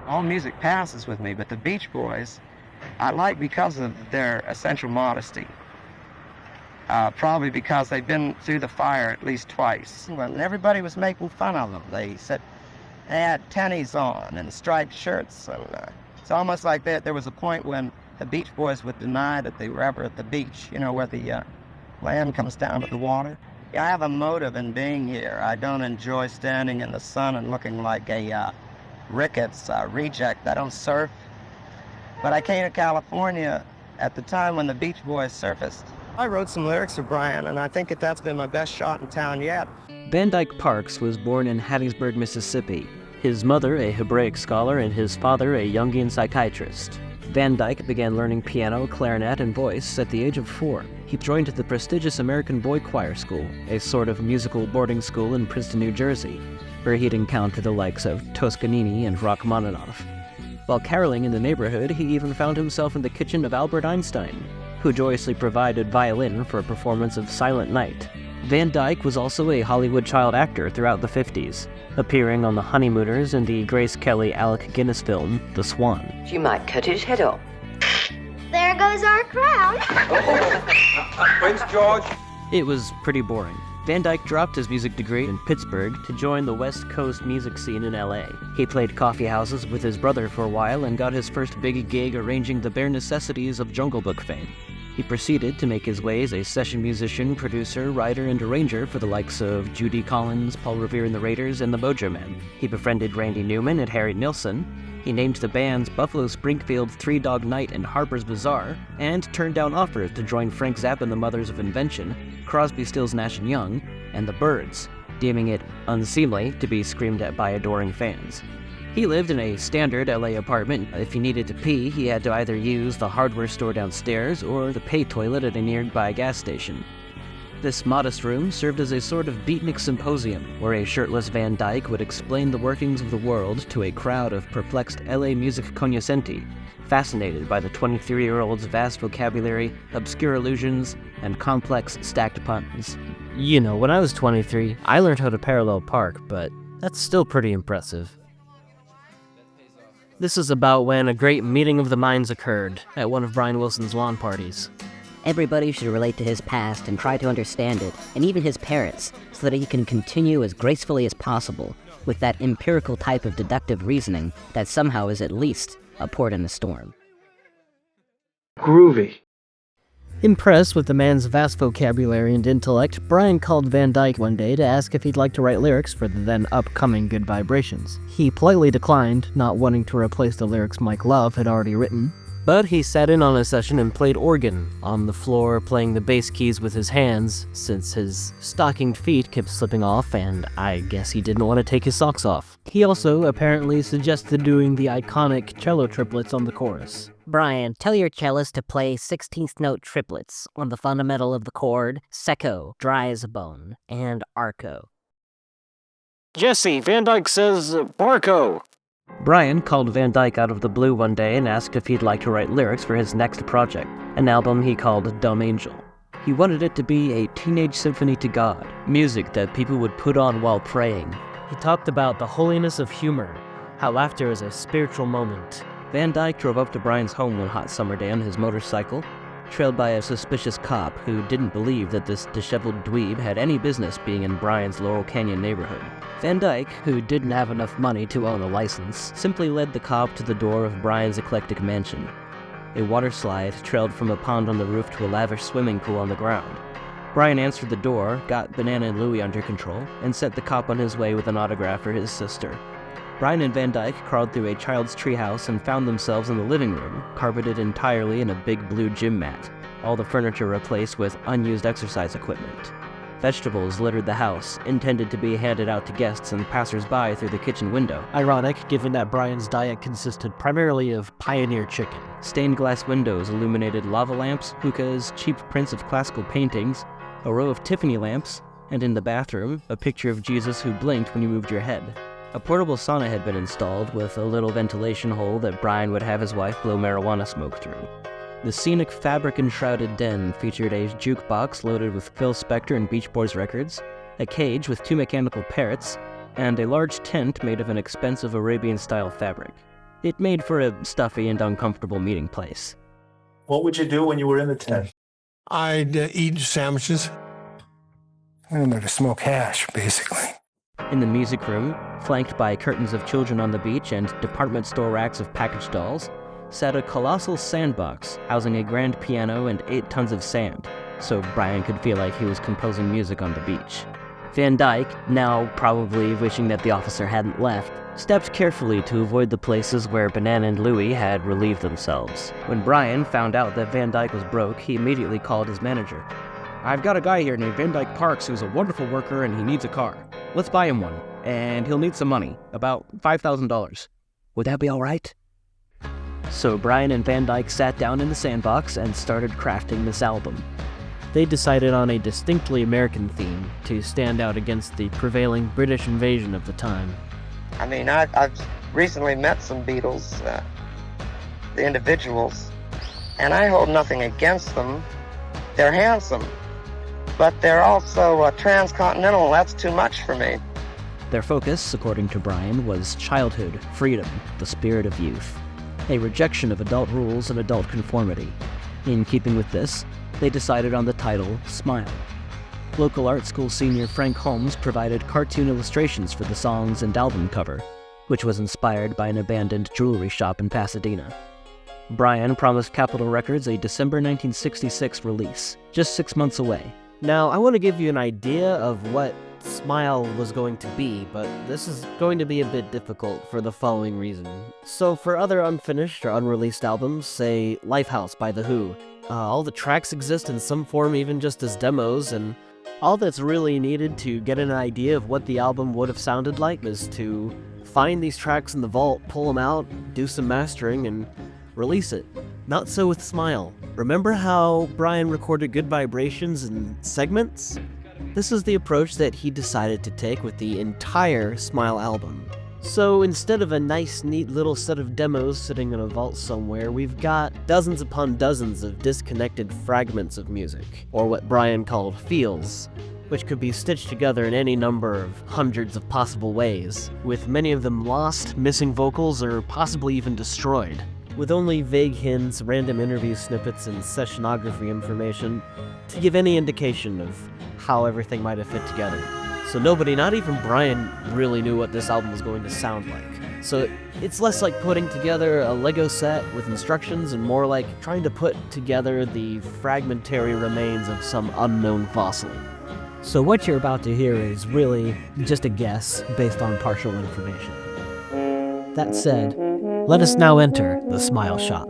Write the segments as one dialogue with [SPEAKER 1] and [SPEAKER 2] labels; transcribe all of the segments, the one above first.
[SPEAKER 1] All music passes with me, but the Beach Boys, I like because of their essential modesty. Probably because they've been through the fire at least twice. When everybody was making fun of them, they said they had tennies on and striped shirts. And it's almost like that. There was a point when the Beach Boys would deny that they were ever at the beach, where the land comes down to the water. Yeah, I have a motive in being here. I don't enjoy standing in the sun and looking like a Ricketts reject. I don't surf. But I came to California at the time when the Beach Boys surfaced. I wrote some lyrics for Brian, and I think that's been my best shot in town yet.
[SPEAKER 2] Van Dyke Parks was born in Hattiesburg, Mississippi. His mother, a Hebraic scholar, and his father, a Jungian psychiatrist. Van Dyke began learning piano, clarinet, and voice at the age of 4. He joined the prestigious American Boy Choir School, a sort of musical boarding school in Princeton, New Jersey, where he'd encounter the likes of Toscanini and Rachmaninoff. While caroling in the neighborhood, he even found himself in the kitchen of Albert Einstein, who joyously provided violin for a performance of Silent Night. Van Dyke was also a Hollywood child actor throughout the 50s, appearing on The Honeymooners and the Grace Kelly-Alec Guinness film, The Swan.
[SPEAKER 3] She might cut his head off.
[SPEAKER 4] There goes our crown.
[SPEAKER 5] Prince George.
[SPEAKER 2] It was pretty boring. Van Dyke dropped his music degree in Pittsburgh to join the West Coast music scene in LA. He played coffee houses with his brother for a while and got his first big gig arranging the bare necessities of Jungle Book fame. He proceeded to make his way as a session musician, producer, writer, and arranger for the likes of Judy Collins, Paul Revere and the Raiders, and the Mojo Men. He befriended Randy Newman and Harry Nilsson. He named the bands Buffalo Springfield, Three Dog Night, and Harper's Bazaar, and turned down offers to join Frank Zappa and the Mothers of Invention, Crosby, Stills, Nash & Young, and the Byrds, deeming it unseemly to be screamed at by adoring fans. He lived in a standard LA apartment. If he needed to pee, he had to either use the hardware store downstairs or the pay toilet at a nearby gas station. This modest room served as a sort of beatnik symposium, where a shirtless Van Dyke would explain the workings of the world to a crowd of perplexed LA music cognoscenti, fascinated by the 23-year-old's vast vocabulary, obscure allusions, and complex stacked puns. When I was 23, I learned how to parallel park, but that's still pretty impressive. This is about when a great meeting of the minds occurred at one of Brian Wilson's lawn parties.
[SPEAKER 6] Everybody should relate to his past and try to understand it, and even his parents, so that he can continue as gracefully as possible with that empirical type of deductive reasoning that somehow is at least a port in the storm.
[SPEAKER 5] Groovy.
[SPEAKER 2] Impressed with the man's vast vocabulary and intellect, Brian called Van Dyke one day to ask if he'd like to write lyrics for the then upcoming Good Vibrations. He politely declined, not wanting to replace the lyrics Mike Love had already written, but he sat in on a session and played organ, on the floor playing the bass keys with his hands, since his stockinged feet kept slipping off and I guess he didn't want to take his socks off. He also apparently suggested doing the iconic cello triplets on the chorus.
[SPEAKER 6] Brian, tell your cellist to play 16th note triplets on the fundamental of the chord, secco, dry as a bone, and arco.
[SPEAKER 2] Jesse, Van Dyke says Barco. Brian called Van Dyke out of the blue one day and asked if he'd like to write lyrics for his next project, an album he called Dumb Angel. He wanted it to be a teenage symphony to God, music that people would put on while praying. He talked about the holiness of humor, how laughter is a spiritual moment. Van Dyke drove up to Brian's home one hot summer day on his motorcycle, trailed by a suspicious cop who didn't believe that this disheveled dweeb had any business being in Brian's Laurel Canyon neighborhood. Van Dyke, who didn't have enough money to own a license, simply led the cop to the door of Brian's eclectic mansion. A water slide trailed from a pond on the roof to a lavish swimming pool on the ground. Brian answered the door, got Banana and Louie under control, and sent the cop on his way with an autograph for his sister. Brian and Van Dyke crawled through a child's treehouse and found themselves in the living room, carpeted entirely in a big blue gym mat, all the furniture replaced with unused exercise equipment. Vegetables littered the house, intended to be handed out to guests and passers-by through the kitchen window. Ironic, given that Brian's diet consisted primarily of Pioneer chicken. Stained glass windows illuminated lava lamps, hookahs, cheap prints of classical paintings, a row of Tiffany lamps, and in the bathroom, a picture of Jesus who blinked when you moved your head. A portable sauna had been installed with a little ventilation hole that Brian would have his wife blow marijuana smoke through. The scenic fabric-enshrouded den featured a jukebox loaded with Phil Spector and Beach Boys records, a cage with 2 mechanical parrots, and a large tent made of an expensive Arabian-style fabric. It made for a stuffy and uncomfortable meeting place.
[SPEAKER 3] What would you do when you were in the tent?
[SPEAKER 7] I'd eat sandwiches.
[SPEAKER 8] I'm there to smoke hash, basically.
[SPEAKER 2] In the music room, flanked by curtains of children on the beach and department store racks of packaged dolls, sat a colossal sandbox housing a grand piano and 8 tons of sand, so Brian could feel like he was composing music on the beach. Van Dyke, now probably wishing that the officer hadn't left, stepped carefully to avoid the places where Banana and Louie had relieved themselves. When Brian found out that Van Dyke was broke, he immediately called his manager. "I've got a guy here named Van Dyke Parks who's a wonderful worker and he needs a car. Let's buy him one, and he'll need some money, about $5,000. Would that be all right?" So Brian and Van Dyke sat down in the sandbox and started crafting this album. They decided on a distinctly American theme to stand out against the prevailing British invasion of the time.
[SPEAKER 1] I mean, I've recently met some Beatles, the individuals, and I hold nothing against them. They're handsome, but they're also transcontinental. That's too much for me.
[SPEAKER 2] Their focus, according to Brian, was childhood, freedom, the spirit of youth, a rejection of adult rules and adult conformity. In keeping with this, they decided on the title, Smile. Local art school senior Frank Holmes provided cartoon illustrations for the songs and album cover, which was inspired by an abandoned jewelry shop in Pasadena. Brian promised Capitol Records a December 1966 release, just 6 months away. Now, I want to give you an idea of what Smile was going to be, but this is going to be a bit difficult for the following reason. So for other unfinished or unreleased albums, say Lifehouse by The Who, all the tracks exist in some form even just as demos, and all that's really needed to get an idea of what the album would have sounded like is to find these tracks in the vault, pull them out, do some mastering, and release it. Not so with Smile. Remember how Brian recorded Good Vibrations in segments? This is the approach that he decided to take with the entire Smile album. So instead of a nice, neat little set of demos sitting in a vault somewhere, we've got dozens upon dozens of disconnected fragments of music, or what Brian called feels, which could be stitched together in any number of hundreds of possible ways, with many of them lost, missing vocals, or possibly even destroyed. With only vague hints, random interview snippets, and sessionography information to give any indication of how everything might have fit together. So nobody, not even Brian, really knew what this album was going to sound like. So it's less like putting together a Lego set with instructions and more like trying to put together the fragmentary remains of some unknown fossil. So what you're about to hear is really just a guess based on partial information. That said, let us now enter the Smile Shop.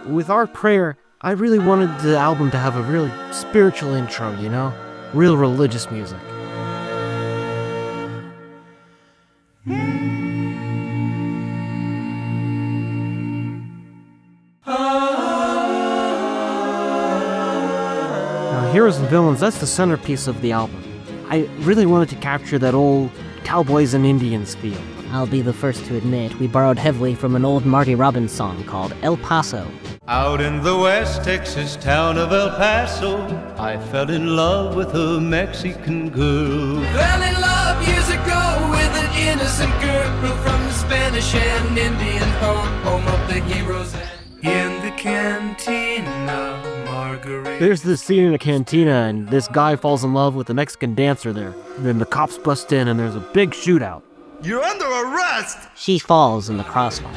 [SPEAKER 2] With Our Prayer, I really wanted the album to have a really spiritual intro, you know? Real religious music. Now, Heroes and Villains, that's the centerpiece of the album. I really wanted to capture that old cowboys and Indians feel.
[SPEAKER 6] I'll be the first to admit we borrowed heavily from an old Marty Robbins song called El Paso.
[SPEAKER 9] Out in the West Texas town of El Paso, I fell in love with a Mexican girl.
[SPEAKER 10] Fell in love years ago with an innocent girl from the Spanish and Indian home of the heroes. In the cantina, Margarita.
[SPEAKER 2] There's this scene in a cantina, and this guy falls in love with a Mexican dancer there. And then the cops bust in, and there's a big shootout.
[SPEAKER 9] You're under arrest!
[SPEAKER 6] She falls in the crossfire,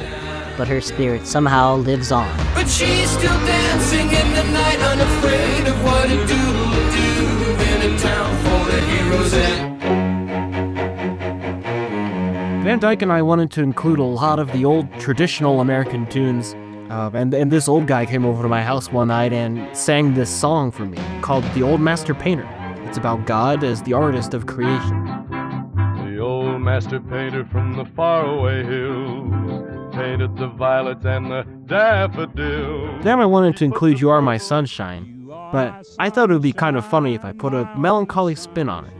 [SPEAKER 6] but her spirit somehow lives on.
[SPEAKER 10] But she's still dancing in the night, unafraid of what a doodle will do in a town full of heroes and...
[SPEAKER 2] Van Dyke and I wanted to include a lot of the old traditional American tunes, and this old guy came over to my house one night and sang this song for me called The Old Master Painter. It's about God as the artist of creation.
[SPEAKER 11] The old master painter from the faraway hills painted the violets and the daffodils.
[SPEAKER 2] Then I wanted to include You Are My Sunshine, but I thought it would be kind of funny if I put a melancholy spin on it.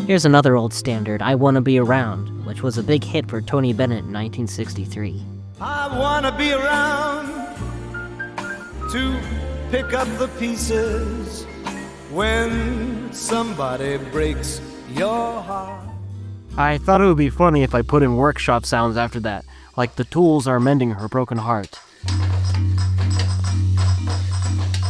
[SPEAKER 6] Here's another old standard, I Wanna Be Around, which was a big hit for Tony Bennett in 1963.
[SPEAKER 9] I wanna be around to pick up the pieces when somebody breaks your heart.
[SPEAKER 2] I thought it would be funny if I put in workshop sounds after that, like the tools are mending her broken heart.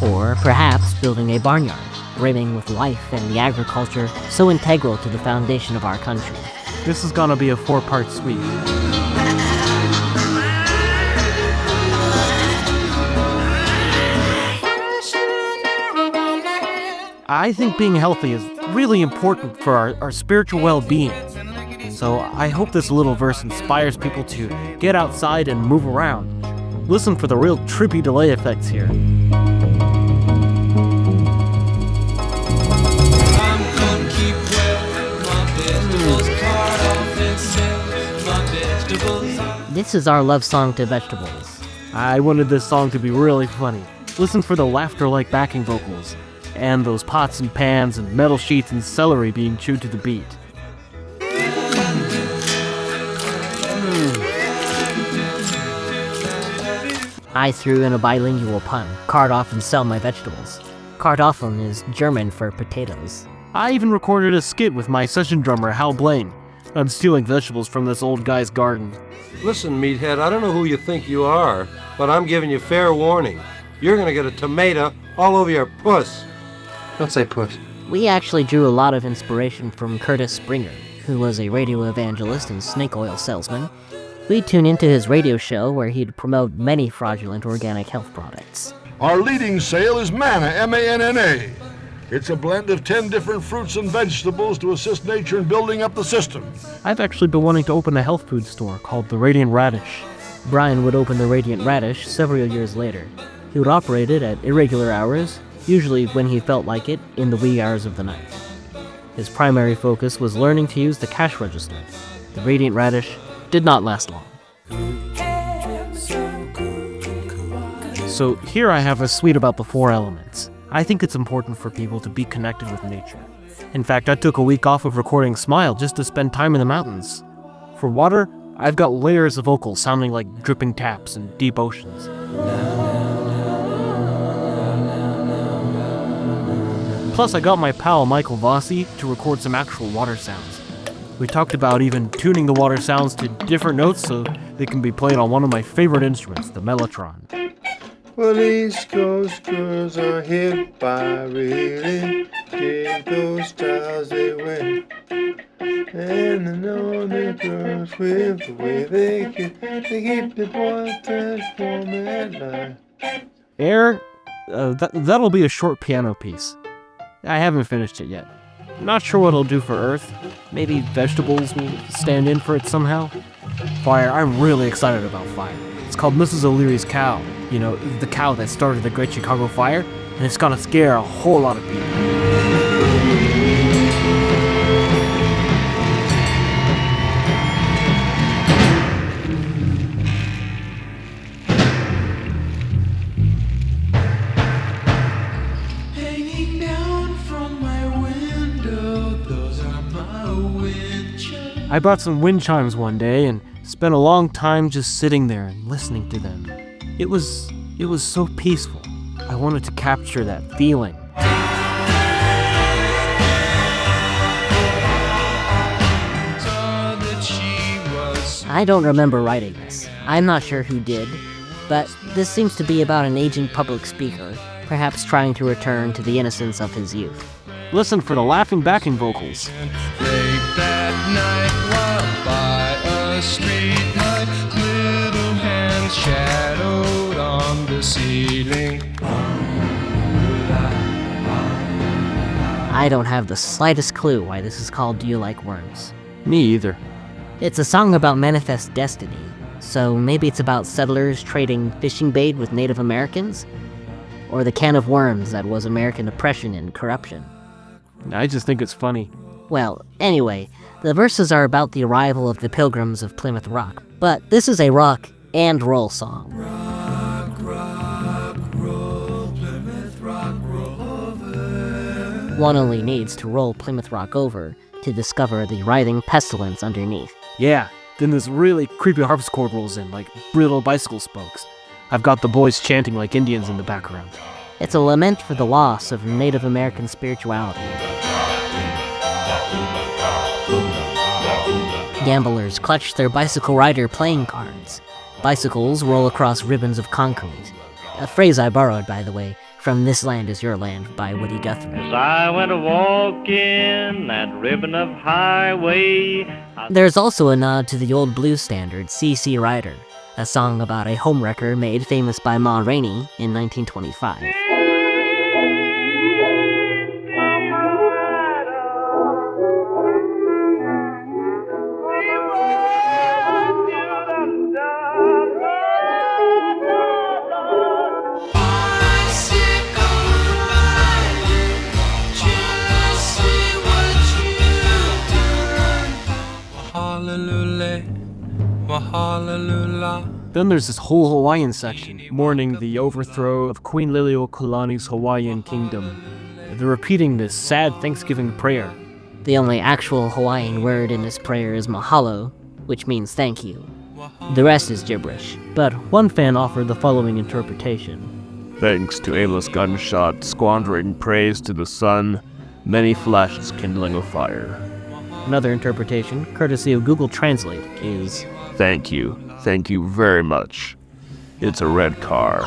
[SPEAKER 6] Or perhaps building a barnyard, brimming with life and the agriculture so integral to the foundation of our country.
[SPEAKER 2] This is gonna be a 4-part suite. I think being healthy is really important for our spiritual well-being. So I hope this little verse inspires people to get outside and move around. Listen for the real trippy delay effects here.
[SPEAKER 6] This is our love song to vegetables.
[SPEAKER 2] I wanted this song to be really funny. Listen for the laughter-like backing vocals, and those pots and pans and metal sheets and celery being chewed to the beat.
[SPEAKER 6] I threw in a bilingual pun, Kartoffeln sell my vegetables. Kartoffeln is German for potatoes.
[SPEAKER 2] I even recorded a skit with my session drummer, Hal Blaine. I'm stealing vegetables from this old guy's garden.
[SPEAKER 5] Listen, meathead, I don't know who you think you are, but I'm giving you fair warning. You're gonna get a tomato all over your puss. Don't say puss.
[SPEAKER 6] We actually drew a lot of inspiration from Curtis Springer, who was a radio evangelist and snake oil salesman. We'd tune into his radio show where he'd promote many fraudulent organic health products.
[SPEAKER 7] Our leading sale is Manna, M-A-N-N-A. It's a blend of 10 different fruits and vegetables to assist nature in building up the system.
[SPEAKER 2] I've actually been wanting to open a health food store called the Radiant Radish.
[SPEAKER 6] Brian would open the Radiant Radish several years later. He would operate it at irregular hours, usually when he felt like it, in the wee hours of the night. His primary focus was learning to use the cash register. The Radiant Radish did not last long. So here I have a suite about the 4 elements. I think it's important for people to be connected with nature. In fact, I took a week off of recording Smile just to spend time in the mountains. For water, I've got layers of vocals sounding like dripping taps and deep oceans. Plus, I got my pal Michael Vossi to record some actual water sounds. We talked about even tuning the water sounds to different notes so they can be played on one of my favorite instruments, the mellotron.
[SPEAKER 11] Well, East Coast girls are hit by really dig those styles they wear. And the Northern girls with the way they keep the boys transforming at night.
[SPEAKER 2] Air, that'll be a short piano piece. I haven't finished it yet. Not sure what it'll do for Earth. Maybe vegetables will stand in for it somehow. Fire, I'm really excited about Fire. It's called Mrs. O'Leary's Cow. You know, the cow that started the Great Chicago Fire, and it's gonna scare a whole lot of people.
[SPEAKER 10] Hanging down from my window, those are my wind chimes.
[SPEAKER 2] I bought some wind chimes one day and spent a long time just sitting there and listening to them. It was so peaceful. I wanted to capture that feeling.
[SPEAKER 6] I don't remember writing this. I'm not sure who did, but this seems to be about an aging public speaker, perhaps trying to return to the innocence of his youth.
[SPEAKER 2] Listen for the laughing backing vocals.
[SPEAKER 10] Late that night while by a street light, little hands shadowed on the ceiling.
[SPEAKER 6] I don't have the slightest clue why this is called Do You Like Worms?
[SPEAKER 2] Me either.
[SPEAKER 6] It's a song about manifest destiny, so maybe it's about settlers trading fishing bait with Native Americans? Or the can of worms that was American oppression and corruption?
[SPEAKER 2] I just think it's funny.
[SPEAKER 6] Well, anyway, the verses are about the arrival of the Pilgrims of Plymouth Rock, but this is a rock and roll song.
[SPEAKER 10] Rock, rock, roll, Plymouth Rock, roll over.
[SPEAKER 6] One only needs to roll Plymouth Rock over to discover the writhing pestilence underneath.
[SPEAKER 2] Yeah, then this really creepy harpsichord rolls in, like brittle bicycle spokes. I've got the boys chanting like Indians in the background.
[SPEAKER 6] It's a lament for the loss of Native American spirituality. Gamblers clutch their bicycle rider playing cards. Bicycles roll across ribbons of concrete. A phrase I borrowed, by the way, from This Land Is Your Land by Woody Guthrie.
[SPEAKER 12] As I went a walking that ribbon of highway.
[SPEAKER 6] There's also a nod to the old blues standard, C.C. Rider, a song about a homewrecker made famous by Ma Rainey in 1925.
[SPEAKER 2] Then there's this whole Hawaiian section, mourning the overthrow of Queen Liliuokalani's Hawaiian kingdom. They're repeating this sad Thanksgiving prayer.
[SPEAKER 6] The only actual Hawaiian word in this prayer is mahalo, which means thank you. The rest is gibberish.
[SPEAKER 2] But one fan offered the following interpretation.
[SPEAKER 13] Thanks to aimless gunshot, squandering praise to the sun, many flashes kindling a fire.
[SPEAKER 2] Another interpretation, courtesy of Google Translate, is
[SPEAKER 13] Thank you very much. It's a red car.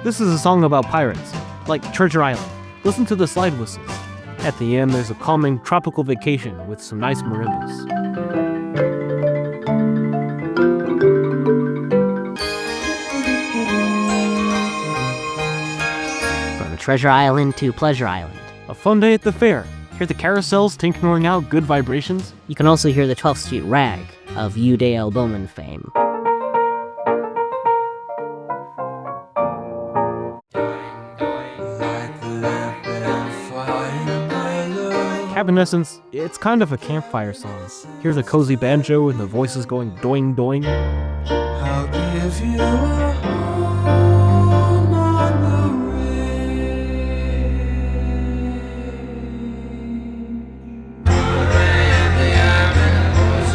[SPEAKER 2] This is a song about pirates, like Treasure Island. Listen to the slide whistles. At the end, there's a calming tropical vacation with some nice marimbas.
[SPEAKER 6] From Treasure Island to Pleasure Island.
[SPEAKER 2] A fun day at the fair. Hear the carousels tinkling out good vibrations?
[SPEAKER 6] You can also hear the 12th Street Rag of Udale Bowman fame.
[SPEAKER 2] Cabinescence, it's kind of a campfire song. Hear the cozy banjo and the voices going doing doing.
[SPEAKER 10] I'll give you a home on the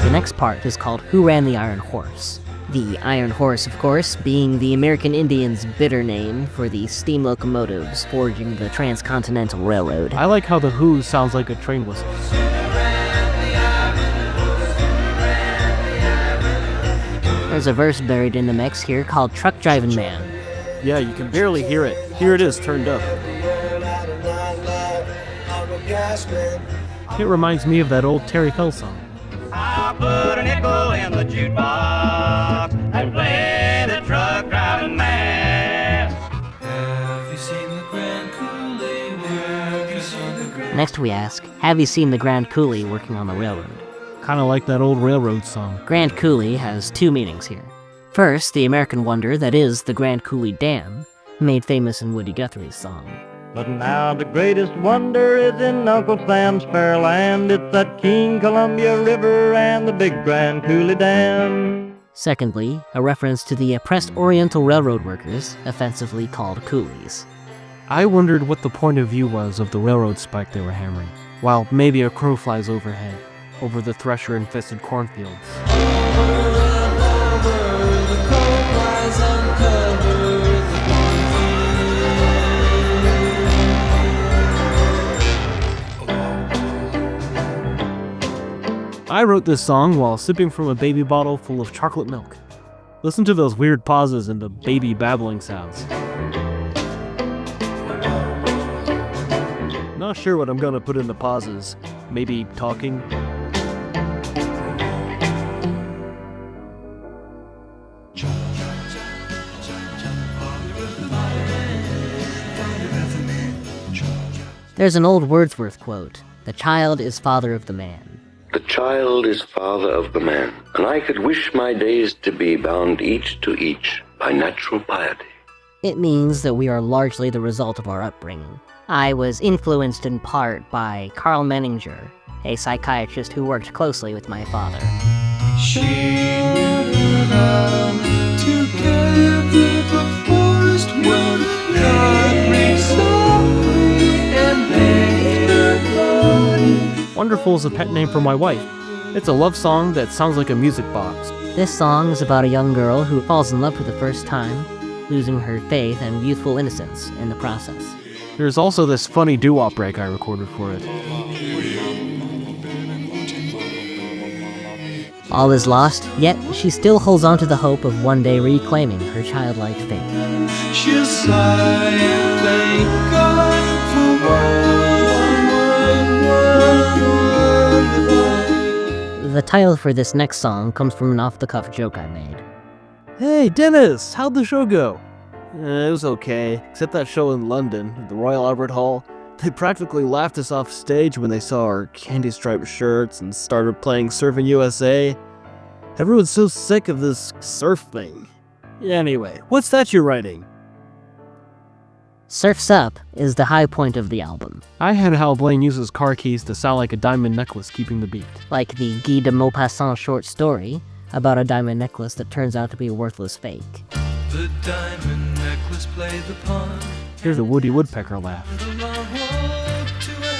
[SPEAKER 6] The next part is called Who Ran the Iron Horse? The Iron Horse, of course, being the American Indians' bitter name for the steam locomotives forging the Transcontinental Railroad.
[SPEAKER 2] I like how the Who sounds like a train whistle.
[SPEAKER 6] There's a verse buried in the mix here called Truck Driving Man.
[SPEAKER 2] Yeah, you can barely hear it. Here it is, turned up. It reminds me of that old Terry Fell song.
[SPEAKER 12] I'll put a nickel in the jukebox and play the truck driving man. Have you seen the Grand Coulee? Have you seen the Grand...
[SPEAKER 6] Next we ask, have you seen the Grand Coulee working on the railroad?
[SPEAKER 2] Kinda like that old railroad song.
[SPEAKER 6] Grand Coulee has two meanings here. First, the American wonder that is the Grand Coulee Dam, made famous in Woody Guthrie's song.
[SPEAKER 12] But now the greatest wonder is in Uncle Sam's fair land. It's that King Columbia River and the big Grand Coulee Dam.
[SPEAKER 6] Secondly, a reference to the oppressed Oriental Railroad workers, offensively called coolies.
[SPEAKER 2] I wondered what the point of view was of the railroad spike they were hammering, while maybe a crow flies overhead, over the thresher-infested cornfields. I wrote this song while sipping from a baby bottle full of chocolate milk. Listen to those weird pauses and the baby babbling sounds. Not sure what I'm gonna put in the pauses. Maybe talking?
[SPEAKER 6] There's an old Wordsworth quote, "The child is father of the man."
[SPEAKER 14] The child is father of the man, and I could wish my days to be bound each to each by natural piety.
[SPEAKER 6] It means that we are largely the result of our upbringing. I was influenced in part by Carl Menninger, a psychiatrist who worked closely with my father.
[SPEAKER 10] She knew how to gather the forest when God
[SPEAKER 2] Wonderful is a pet name for my wife. It's a love song that sounds like a music box.
[SPEAKER 6] This song is about a young girl who falls in love for the first time, losing her faith and youthful innocence in the process.
[SPEAKER 2] There's also this funny doo-wop break I recorded for it.
[SPEAKER 6] All is lost, yet she still holds on to the hope of one day reclaiming her childlike faith.
[SPEAKER 10] She'll sigh and thank God for one.
[SPEAKER 6] The title for this next song comes from an off-the-cuff joke I made.
[SPEAKER 2] Hey, Dennis! How'd the show go? It was okay, except that show in London, at the Royal Albert Hall. They practically laughed us off stage when they saw our candy-striped shirts and started playing Surfing USA. Everyone's so sick of this surf thing. Anyway, what's that you're writing?
[SPEAKER 6] Surf's Up is the high point of the album.
[SPEAKER 2] I had how Blaine uses car keys to sound like a diamond necklace keeping the beat.
[SPEAKER 6] Like the Guy de Maupassant short story about a diamond necklace that turns out to be a worthless fake.
[SPEAKER 10] The diamond necklace played the pawn.
[SPEAKER 2] Here's a Woody Woodpecker laugh.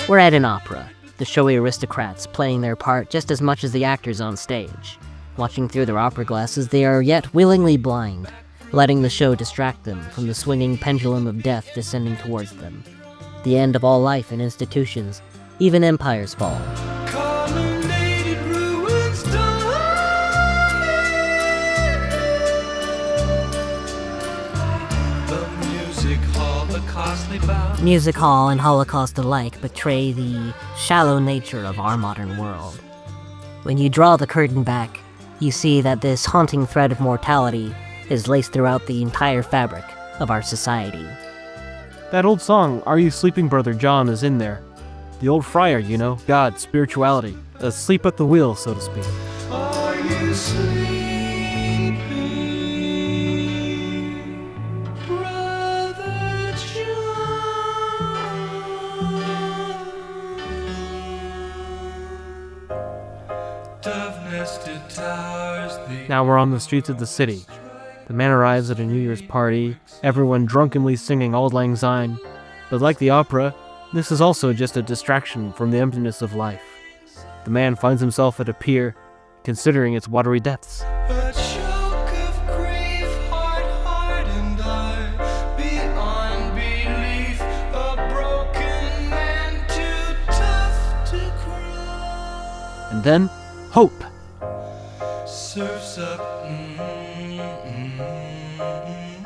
[SPEAKER 6] We're at an opera, the showy aristocrats playing their part just as much as the actors on stage. Watching through their opera glasses, they are yet willingly blind, letting the show distract them from the swinging pendulum of death descending towards them. The end of all life and institutions, even empires fall.
[SPEAKER 10] Colonnaded ruins the music hall, the costly bow.
[SPEAKER 6] Music hall and Holocaust alike betray the shallow nature of our modern world. When you draw the curtain back, you see that this haunting thread of mortality is laced throughout the entire fabric of our society.
[SPEAKER 2] That old song, Are You Sleeping, Brother John, is in there. The old friar, you know, God, spirituality, asleep at the wheel, so to speak.
[SPEAKER 10] Are you sleeping, Brother John? Dove-nested towers,
[SPEAKER 2] Now we're on the streets of the city. The man arrives at a New Year's party, everyone drunkenly singing Auld Lang Syne. But like the opera, this is also just a distraction from the emptiness of life. The man finds himself at a pier, considering its watery depths.
[SPEAKER 10] a choke of grief, heart-hardened eye, beyond belief, a broken man too tough to cry.
[SPEAKER 2] And then, hope!
[SPEAKER 10] Surf's up.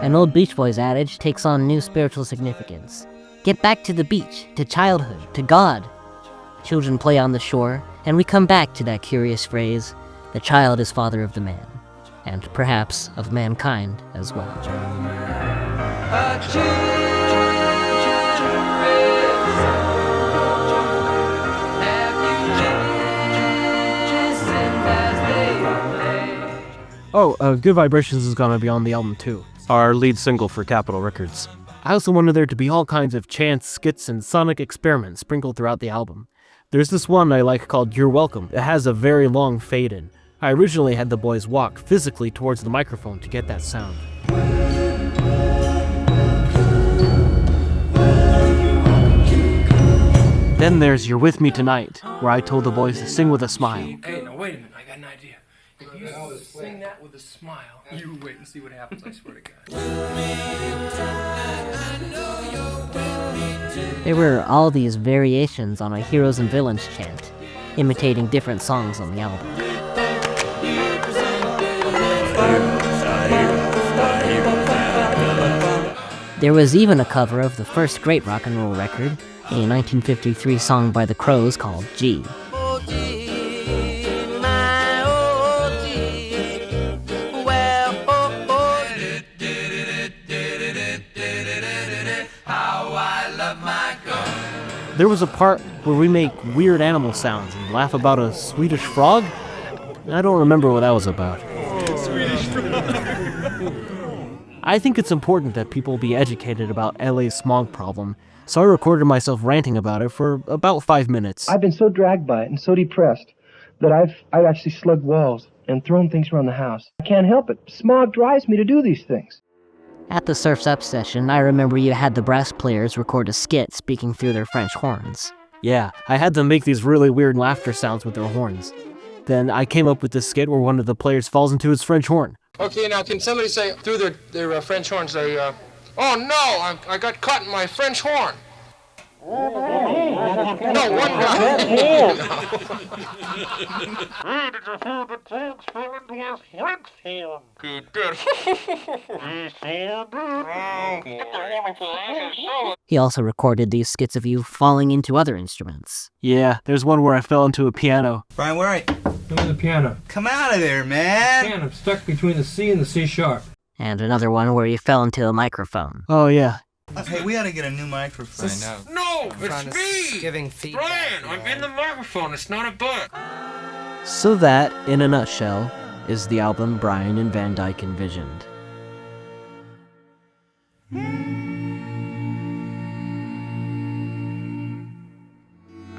[SPEAKER 6] An old Beach Boys adage takes on new spiritual significance. Get back to the beach, to childhood, to God. Children play on the shore, and we come back to that curious phrase, the child is father of the man, and perhaps of mankind as well.
[SPEAKER 2] Oh, Good Vibrations is gonna be on the album too. Our lead single for Capitol Records. I also wanted there to be all kinds of chants, skits, and sonic experiments sprinkled throughout the album. There's this one I like called You're Welcome. It has a very long fade-in. I originally had the boys walk physically towards the microphone to get that sound. Then there's You're With Me Tonight, where I told the boys to sing with a smile.
[SPEAKER 15] Hey, now wait a minute, I got an idea. If you sing that with a smile, you wait and see what happens, I swear to God.
[SPEAKER 6] There were all these variations on a heroes and villains chant, imitating different songs on the album. There was even a cover of the first great rock and roll record, a 1953 song by the Crows called G.
[SPEAKER 2] There was a part where we make weird animal sounds and laugh about a Swedish frog? I don't remember what that was about.
[SPEAKER 15] Swedish frog.
[SPEAKER 2] I think it's important that people be educated about LA's smog problem, so I recorded myself ranting about it for about 5 minutes.
[SPEAKER 16] I've been so dragged by it and so depressed that I've actually slugged walls and thrown things around the house. I can't help it. Smog drives me to do these things.
[SPEAKER 6] At the Surf's Up session, I remember you had the brass players record a skit speaking through their French horns.
[SPEAKER 2] Yeah, I had them make these really weird laughter sounds with their horns. Then I came up with this skit where one of the players falls into his French horn.
[SPEAKER 15] Okay, now can somebody say through their French horn, say, oh no, I got caught in my French horn. No, one guy.
[SPEAKER 6] He also recorded these skits of you falling into other instruments.
[SPEAKER 2] Yeah, there's one where I fell into a piano.
[SPEAKER 12] Brian, where are you?
[SPEAKER 8] I'm in the piano.
[SPEAKER 12] Come out of there, man!
[SPEAKER 8] I'm stuck between the C and the C sharp.
[SPEAKER 6] And another one where you fell into a microphone.
[SPEAKER 2] Oh, yeah.
[SPEAKER 12] Hey, we ought to get a new microphone.
[SPEAKER 15] I know. No, it's me! Giving feedback. Brian, I'm in the microphone. It's not a bug.
[SPEAKER 2] So that, in a nutshell, is the album Brian and Van Dyke envisioned.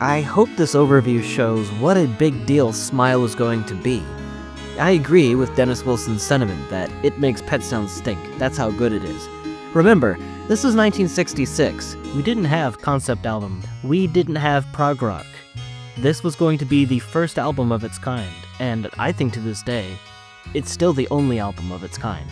[SPEAKER 2] I hope this overview shows what a big deal Smile is going to be. I agree with Dennis Wilson's sentiment that it makes Pet Sounds stink. That's how good it is. Remember, this was 1966. We didn't have concept album. We didn't have prog rock. This was going to be the first album of its kind, and I think to this day, it's still the only album of its kind.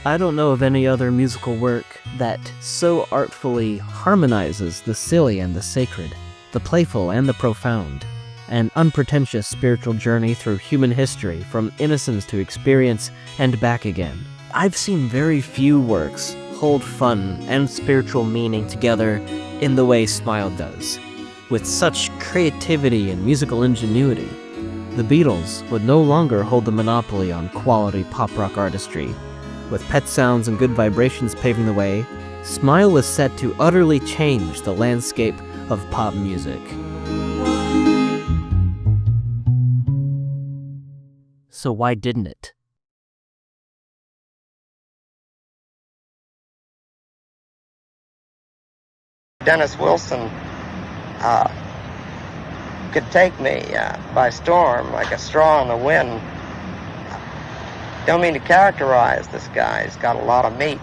[SPEAKER 2] I don't know of any other musical work that so artfully harmonizes the silly and the sacred, the playful and the profound, an unpretentious spiritual journey through human history from innocence to experience and back again. I've seen very few works hold fun and spiritual meaning together in the way Smile does. With such creativity and musical ingenuity, the Beatles would no longer hold the monopoly on quality pop rock artistry. With Pet Sounds and Good Vibrations paving the way, Smile was set to utterly change the landscape of pop music. So why didn't it?
[SPEAKER 1] Dennis Wilson could take me by storm like a straw in the wind. Don't mean to characterize this guy. He's got a lot of meat.